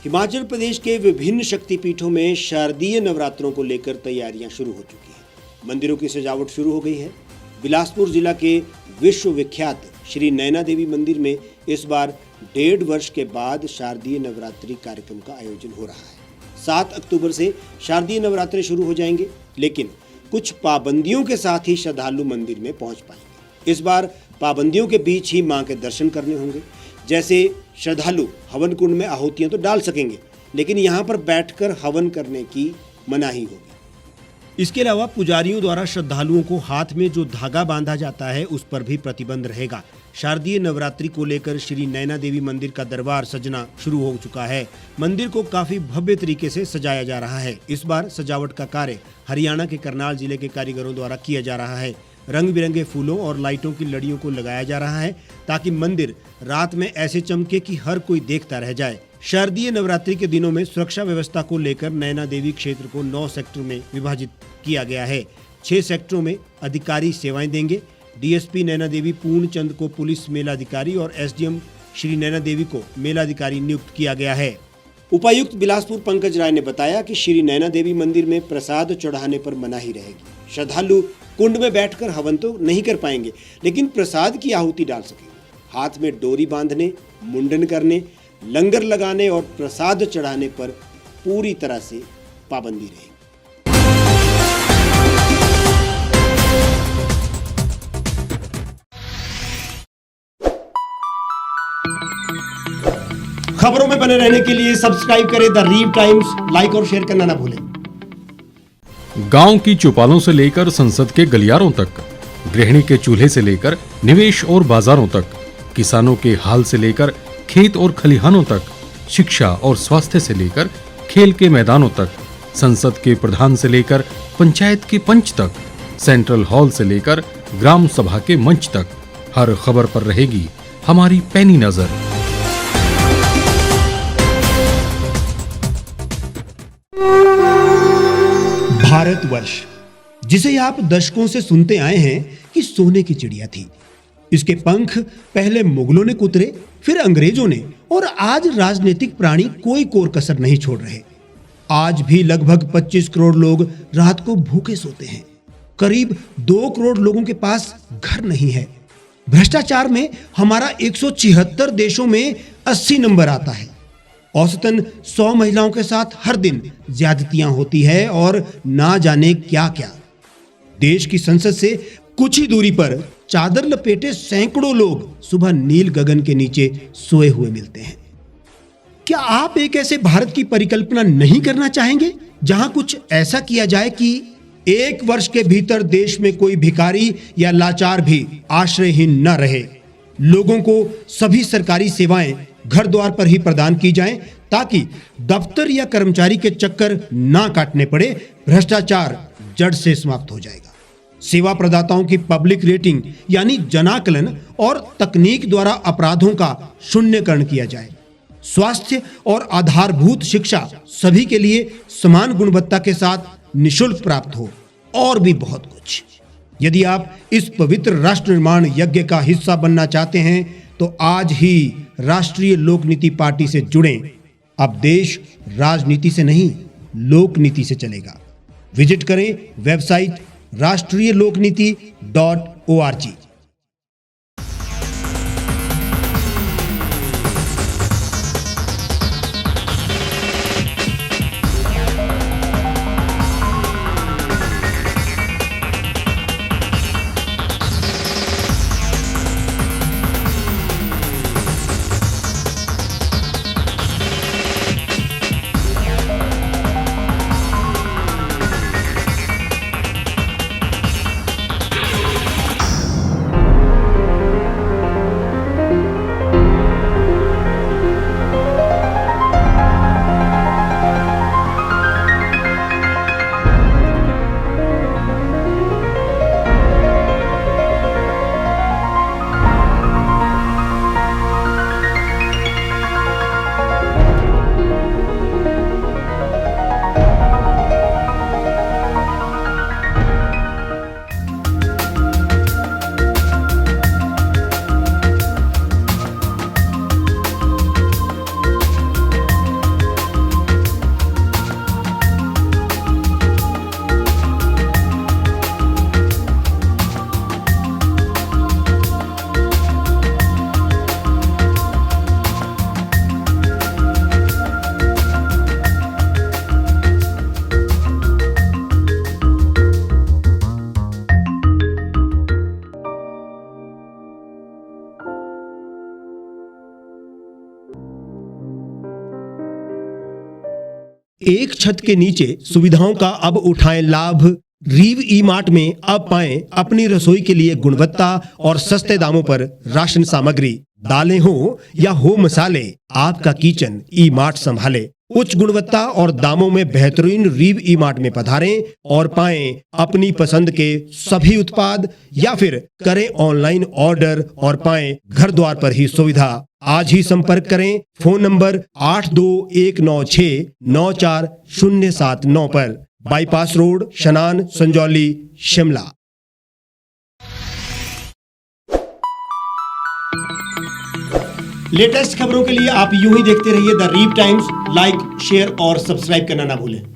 हिमाचल प्रदेश के विभिन्न शक्तिपीठों में शारदीय नवरात्रों को लेकर तैयारियां शुरू हो चुकी हैं। मंदिरों की सजावट शुरू हो गई है। बिलासपुर जिला के विश्वविख्यात श्री नैना देवी मंदिर में इस बार 1.5 वर्ष के बाद शारदीय नवरात्रि कार्यक्रम का आयोजन हो रहा है। 7 अक्टूबर से शारदीय नवरात्रे शुरू हो जाएंगे, लेकिन कुछ पाबंदियों के साथ ही श्रद्धालु मंदिर में पहुंच पाएंगे। इस बार पाबंदियों के बीच ही मां के दर्शन करने होंगे। जैसे श्रद्धालु हवन कुंड में आहुतियां तो डाल सकेंगे, लेकिन यहां पर बैठकर हवन करने की मनाही होगी। इसके अलावा पुजारियों द्वारा श्रद्धालुओं को हाथ में जो धागा बांधा जाता है उस पर भी प्रतिबंध रहेगा। शारदीय नवरात्रि को लेकर श्री नैना देवी मंदिर का दरबार सजना शुरू हो चुका है। मंदिर को काफी भव्य तरीके से सजाया जा रहा है। इस बार सजावट का कार्य हरियाणा के करनाल जिले के कारीगरों द्वारा किया जा रहा है। रंग बिरंगे फूलों और लाइटों की लड़ियों को लगाया जा रहा है ताकि मंदिर रात में ऐसे चमके कि हर कोई देखता रह जाए। शारदीय नवरात्रि के दिनों में सुरक्षा व्यवस्था को लेकर नैना देवी क्षेत्र को 9 सेक्टर में विभाजित किया गया है। 6 सेक्टरों में अधिकारी सेवाएं देंगे। डीएसपी नैना देवी पूर्णचंद को पुलिस मेलाधिकारी और एसडीएम श्री नैना देवी को मेलाधिकारी नियुक्त किया गया है। उपायुक्त बिलासपुर पंकज राय ने बताया कि श्री नैना देवी मंदिर में प्रसाद चढ़ाने पर मनाही रहेगी। श्रद्धालु कुंड में बैठकर हवन तो नहीं कर पाएंगे, लेकिन प्रसाद की आहुति डाल सकेंगे। हाथ में डोरी बांधने, मुंडन करने, लंगर लगाने और प्रसाद चढ़ाने पर पूरी तरह से पाबंदी रहेगी। खबरों में बने रहने के लिए सब्सक्राइब करें द रीव टाइम्स, लाइक और शेयर करना ना भूलें। गांव की चौपालों से लेकर संसद के गलियारों तक, गृहिणी के चूल्हे से लेकर निवेश और बाजारों तक, किसानों के हाल से लेकर खेत और खलिहानों तक, शिक्षा और स्वास्थ्य से लेकर खेल के मैदानों तक, संसद के प्रधान से लेकर पंचायत के पंच तक, सेंट्रल हॉल से लेकर ग्राम सभा के मंच तक, हर खबर पर रहेगी हमारी पैनी नजर। भारतवर्ष, जिसे आप दशकों से सुनते आए हैं कि सोने की चिड़िया थी। इसके पंख पहले मुगलों ने कुतरे, फिर अंग्रेजों ने, और आज राजनीतिक प्राणी कोई कोर कसर नहीं छोड़ रहे। आज भी लगभग 25 करोड़ लोग रात को भूखे सोते हैं। करीब 2 करोड़ लोगों के पास घर नहीं है। भ्रष्टाचार में हमारा 176 देशों में 80 नंबर आता है। औसतन 100 महिलाओं के साथ हर दिन ज्यादतियां होती है और ना जाने क्या क्या। देश की संसद से कुछ ही दूरी पर चादर लपेटे सैकड़ों लोग सुबह नील गगन के नीचे सोए हुए मिलते हैं। क्या आप एक ऐसे भारत की परिकल्पना नहीं करना चाहेंगे जहां कुछ ऐसा किया जाए कि 1 वर्ष के भीतर देश में कोई भिखारी या लाचार भी आश्रयहीन न रहे? लोगों को सभी सरकारी सेवाएं घर द्वार पर ही प्रदान की जाएं ताकि दफ्तर या कर्मचारी के चक्कर ना काटने पड़े। भ्रष्टाचार जड़ से समाप्त हो जाएगा। सेवा प्रदाताओं की पब्लिक रेटिंग यानी जनाकलन और तकनीक द्वारा अपराधों का शून्यकरण किया जाए। स्वास्थ्य और आधारभूत शिक्षा सभी के लिए समान गुणवत्ता के साथ निःशुल्क प्राप्त हो, और भी बहुत कुछ। यदि आप इस पवित्र राष्ट्र निर्माण यज्ञ का हिस्सा बनना चाहते हैं तो आज ही राष्ट्रीय लोक नीति पार्टी से जुड़ें। अब देश राजनीति से नहीं, लोक नीति से चलेगा। विजिट करें वेबसाइट rashtriyalokniti.org। एक छत के नीचे सुविधाओं का अब उठाएं लाभ। रीव ई मार्ट में अब पाएं अपनी रसोई के लिए गुणवत्ता और सस्ते दामों पर राशन सामग्री। दालें हो या हो मसाले, आपका किचन ई मार्ट संभाले। उच्च गुणवत्ता और दामों में बेहतरीन रीव ई मार्ट में पधारें और पाएं अपनी पसंद के सभी उत्पाद, या फिर करें ऑनलाइन ऑर्डर और पाएं घर द्वार पर ही सुविधा। आज ही संपर्क करें फोन नंबर 8219694079 पर, बाईपास रोड, शनान, संजौली, शिमला। लेटेस्ट खबरों के लिए आप यूं ही देखते रहिए द रीव टाइम्स। लाइक, शेयर और सब्सक्राइब करना ना भूलें।